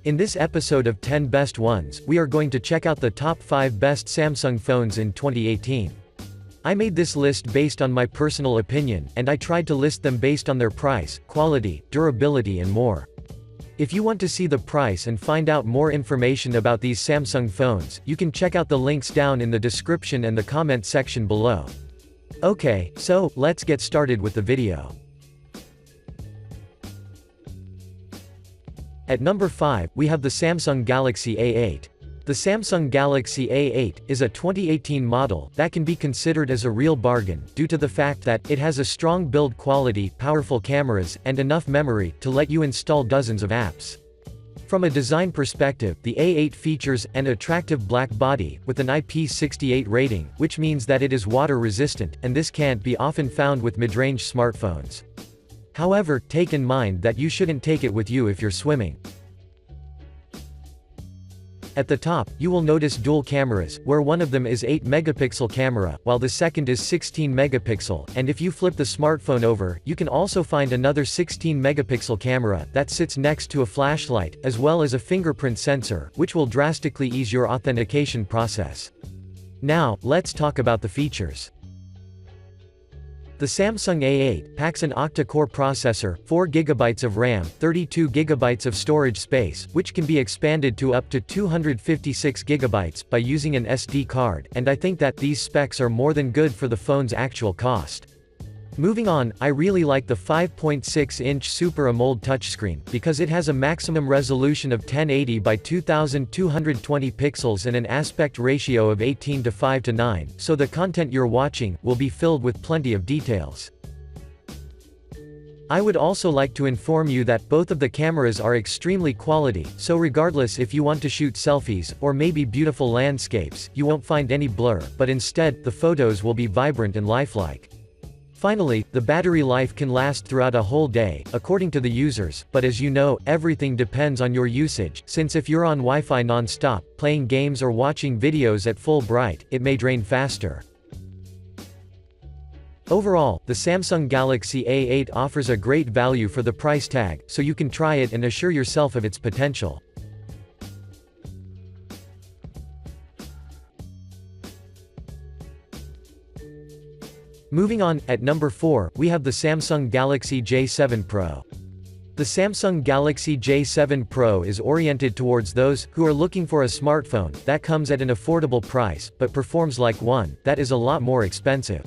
In this episode of 10 Best Ones, we are going to check out the top 5 best Samsung phones in 2018. I made this list based on my personal opinion, and I tried to list them based on their price, quality, durability and more. If you want to see the price and find out more information about these Samsung phones, you can check out the links down in the description and the comment section below. Okay, so, let's get started with the video. At number 5, we have the Samsung Galaxy A8. The Samsung Galaxy A8 is a 2018 model that can be considered as a real bargain, due to the fact that it has a strong build quality, powerful cameras, and enough memory to let you install dozens of apps. From a design perspective, the A8 features an attractive black body, with an IP68 rating, which means that it is water resistant, and this can't be often found with mid-range smartphones. However, take in mind that you shouldn't take it with you if you're swimming. At the top, you will notice dual cameras, where one of them is 8-megapixel camera, while the second is 16-megapixel, and if you flip the smartphone over, you can also find another 16-megapixel camera that sits next to a flashlight, as well as a fingerprint sensor, which will drastically ease your authentication process. Now, let's talk about the features. The Samsung A8 packs an octa-core processor, 4GB of RAM, 32GB of storage space, which can be expanded to up to 256GB by using an SD card, and I think that these specs are more than good for the phone's actual cost. Moving on, I really like the 5.6-inch Super AMOLED touchscreen, because it has a maximum resolution of 1080 by 2220 pixels and an aspect ratio of 18:5:9, so the content you're watching will be filled with plenty of details. I would also like to inform you that both of the cameras are extremely quality, so regardless if you want to shoot selfies, or maybe beautiful landscapes, you won't find any blur, but instead, the photos will be vibrant and lifelike. Finally, the battery life can last throughout a whole day, according to the users, but as you know, everything depends on your usage, since if you're on Wi-Fi non-stop, playing games or watching videos at full bright, it may drain faster. Overall, the Samsung Galaxy A8 offers a great value for the price tag, so you can try it and assure yourself of its potential. Moving on, at number 4, we have the Samsung Galaxy J7 Pro. The Samsung Galaxy J7 Pro is oriented towards those who are looking for a smartphone that comes at an affordable price, but performs like one that is a lot more expensive.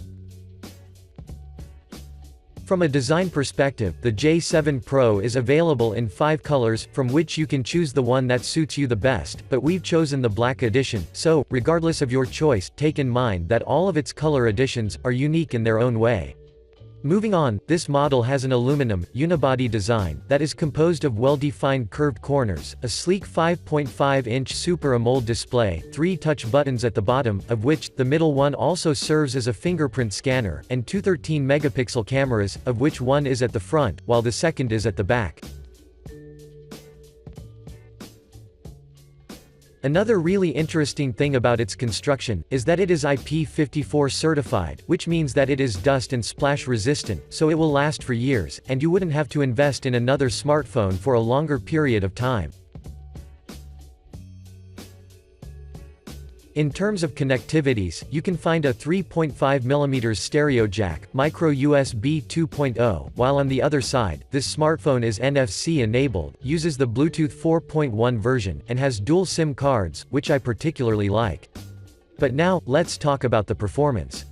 From a design perspective, the J7 Pro is available in 5 colors, from which you can choose the one that suits you the best, but we've chosen the black edition, so, regardless of your choice, take in mind that all of its color editions are unique in their own way. Moving on, this model has an aluminum, unibody design that is composed of well-defined curved corners, a sleek 5.5-inch Super AMOLED display, 3 touch buttons at the bottom, of which, the middle one also serves as a fingerprint scanner, and 2 13-megapixel cameras, of which one is at the front, while the second is at the back. Another really interesting thing about its construction is that it is IP54 certified, which means that it is dust and splash resistant, so it will last for years, and you wouldn't have to invest in another smartphone for a longer period of time. In terms of connectivities, you can find a 3.5mm stereo jack, micro USB 2.0, while on the other side, this smartphone is NFC enabled, uses the Bluetooth 4.1 version, and has dual SIM cards, which I particularly like. But now, let's talk about the performance.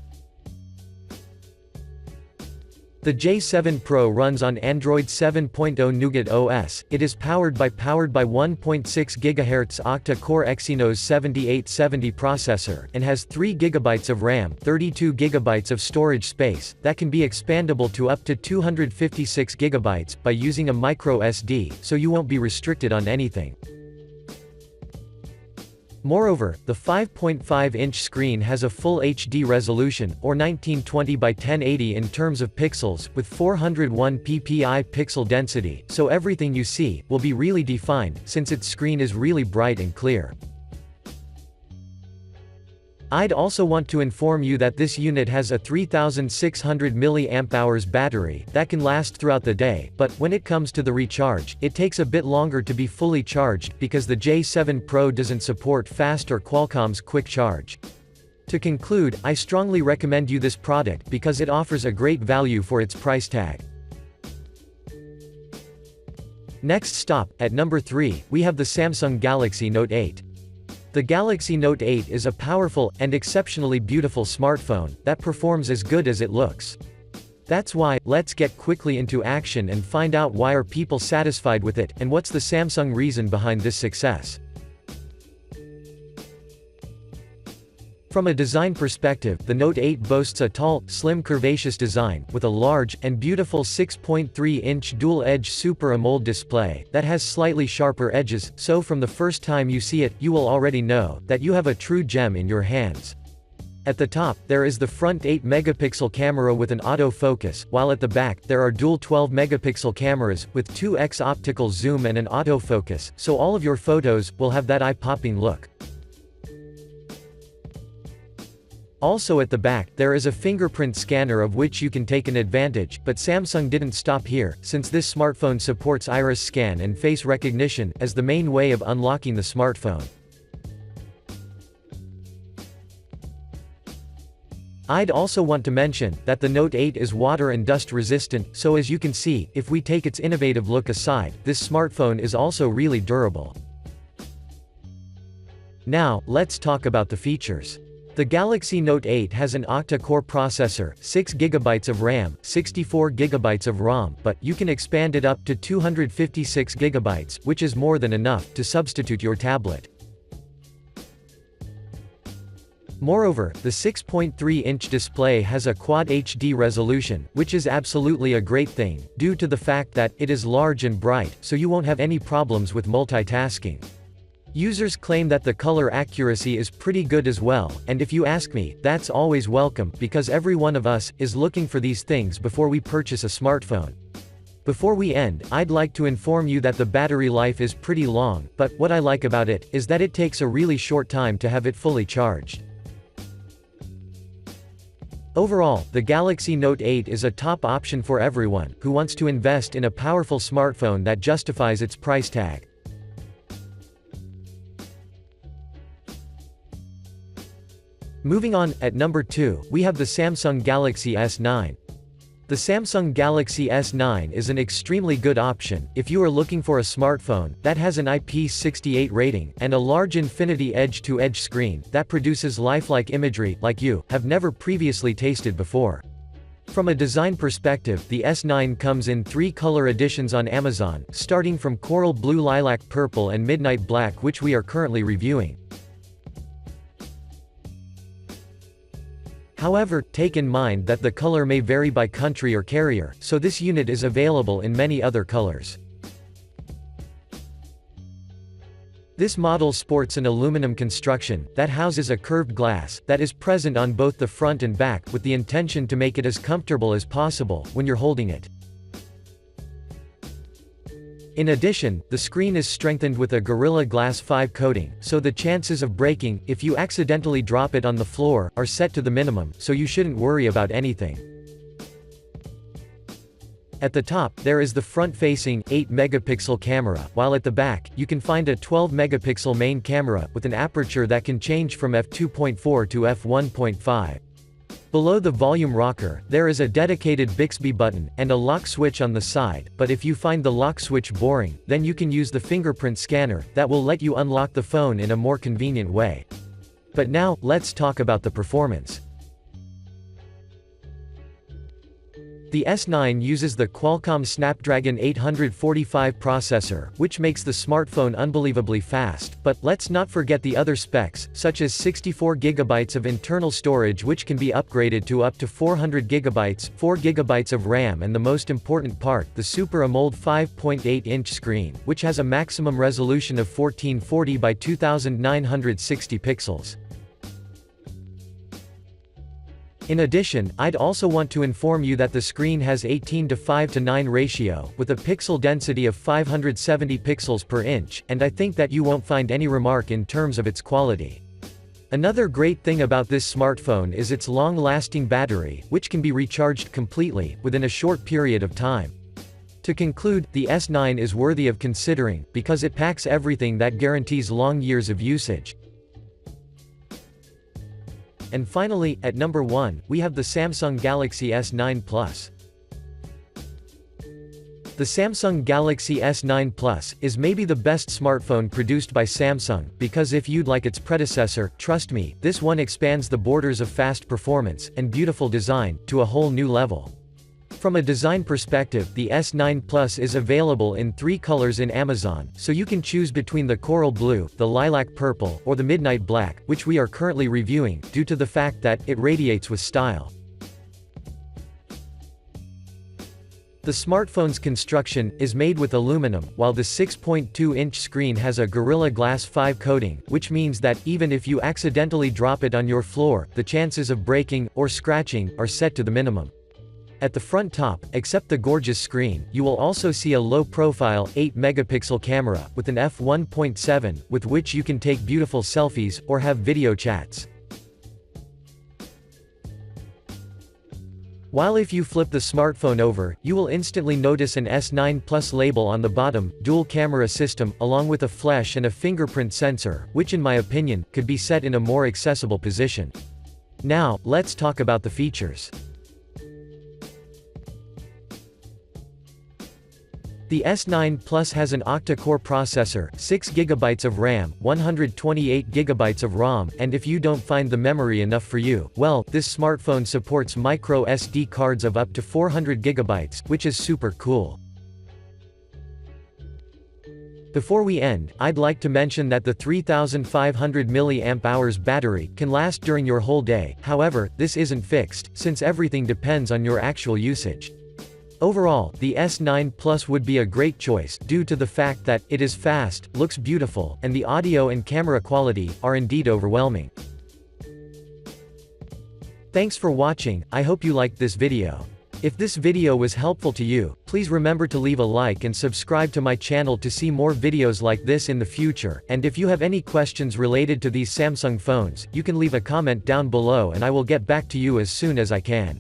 The J7 Pro runs on Android 7.0 Nougat OS. It is powered by 1.6 GHz octa-core Exynos 7870 processor, and has 3 GB of RAM, 32 GB of storage space, that can be expandable to up to 256 GB, by using a micro SD, so you won't be restricted on anything. Moreover, the 5.5-inch screen has a full HD resolution, or 1920 by 1080 in terms of pixels, with 401 ppi pixel density, so everything you see will be really defined, since its screen is really bright and clear. I'd also want to inform you that this unit has a 3600 mAh battery that can last throughout the day, but when it comes to the recharge, it takes a bit longer to be fully charged because the J7 Pro doesn't support fast or Qualcomm's quick charge. To conclude, I strongly recommend you this product because it offers a great value for its price tag. Next stop, at number 3, we have the Samsung Galaxy Note 8. The Galaxy Note 8 is a powerful, and exceptionally beautiful smartphone, that performs as good as it looks. That's why, let's get quickly into action and find out why are people satisfied with it, and what's the Samsung reason behind this success. From a design perspective, the Note 8 boasts a tall, slim curvaceous design, with a large, and beautiful 6.3-inch dual-edge Super AMOLED display, that has slightly sharper edges, so from the first time you see it, you will already know that you have a true gem in your hands. At the top, there is the front 8-megapixel camera with an autofocus, while at the back, there are dual 12-megapixel cameras, with 2x optical zoom and an autofocus, so all of your photos will have that eye-popping look. Also at the back, there is a fingerprint scanner of which you can take an advantage, but Samsung didn't stop here, since this smartphone supports iris scan and face recognition, as the main way of unlocking the smartphone. I'd also want to mention, that the Note 8 is water and dust resistant, so as you can see, if we take its innovative look aside, this smartphone is also really durable. Now, let's talk about the features. The Galaxy Note 8 has an octa-core processor, 6GB of RAM, 64GB of ROM, but you can expand it up to 256GB, which is more than enough to substitute your tablet. Moreover, the 6.3-inch display has a Quad HD resolution, which is absolutely a great thing, due to the fact that it is large and bright, so you won't have any problems with multitasking. Users claim that the color accuracy is pretty good as well, and if you ask me, that's always welcome, because every one of us is looking for these things before we purchase a smartphone. Before we end, I'd like to inform you that the battery life is pretty long, but what I like about it is that it takes a really short time to have it fully charged. Overall, the Galaxy Note 8 is a top option for everyone who wants to invest in a powerful smartphone that justifies its price tag. Moving on, at number 2, we have the Samsung Galaxy S9. The Samsung Galaxy S9 is an extremely good option if you are looking for a smartphone that has an IP68 rating, and a large infinity edge-to-edge screen that produces lifelike imagery like you have never previously tasted before. From a design perspective, the S9 comes in 3 color editions on Amazon, starting from coral blue, lilac purple and midnight black, which we are currently reviewing. However, take in mind that the color may vary by country or carrier, so this unit is available in many other colors. This model sports an aluminum construction that houses a curved glass that is present on both the front and back, with the intention to make it as comfortable as possible when you're holding it. In addition, the screen is strengthened with a Gorilla Glass 5 coating, so the chances of breaking, if you accidentally drop it on the floor, are set to the minimum, so you shouldn't worry about anything. At the top, there is the front-facing, 8-megapixel camera, while at the back, you can find a 12-megapixel main camera, with an aperture that can change from f2.4 to f1.5. Below the volume rocker, there is a dedicated Bixby button, and a lock switch on the side, but if you find the lock switch boring, then you can use the fingerprint scanner, that will let you unlock the phone in a more convenient way. But now, let's talk about the performance. The S9 uses the Qualcomm Snapdragon 845 processor, which makes the smartphone unbelievably fast, but let's not forget the other specs, such as 64GB of internal storage, which can be upgraded to up to 400GB, 4GB of RAM, and the most important part, the Super AMOLED 5.8-inch screen, which has a maximum resolution of 1440 by 2960 pixels. In addition, I'd also want to inform you that the screen has 18:5:9 ratio, with a pixel density of 570 pixels per inch, and I think that you won't find any remark in terms of its quality. Another great thing about this smartphone is its long-lasting battery, which can be recharged completely, within a short period of time. To conclude, the S9 is worthy of considering, because it packs everything that guarantees long years of usage. And finally, at number 1, we have the Samsung Galaxy S9 Plus. The Samsung Galaxy S9 Plus is maybe the best smartphone produced by Samsung, because if you'd like its predecessor, trust me, this one expands the borders of fast performance and beautiful design to a whole new level. From a design perspective, the S9 Plus is available in 3 colors in Amazon, so you can choose between the coral blue, the lilac purple, or the midnight black, which we are currently reviewing, due to the fact that it radiates with style. The smartphone's construction is made with aluminum, while the 6.2-inch screen has a Gorilla Glass 5 coating, which means that, even if you accidentally drop it on your floor, the chances of breaking or scratching are set to the minimum. At the front top, except the gorgeous screen, you will also see a low-profile, 8-megapixel camera, with an f1.7, with which you can take beautiful selfies, or have video chats. While if you flip the smartphone over, you will instantly notice an S9 Plus label on the bottom, dual camera system, along with a flash and a fingerprint sensor, which in my opinion, could be set in a more accessible position. Now, let's talk about the features. The S9 Plus has an octa-core processor, 6GB of RAM, 128GB of ROM, and if you don't find the memory enough for you, well, this smartphone supports micro SD cards of up to 400GB, which is super cool. Before we end, I'd like to mention that the 3500 mAh battery can last during your whole day, however, this isn't fixed, since everything depends on your actual usage. Overall, the S9 Plus would be a great choice, due to the fact that it is fast, looks beautiful, and the audio and camera quality are indeed overwhelming. Thanks for watching, I hope you liked this video. If this video was helpful to you, please remember to leave a like and subscribe to my channel to see more videos like this in the future, and if you have any questions related to these Samsung phones, you can leave a comment down below and I will get back to you as soon as I can.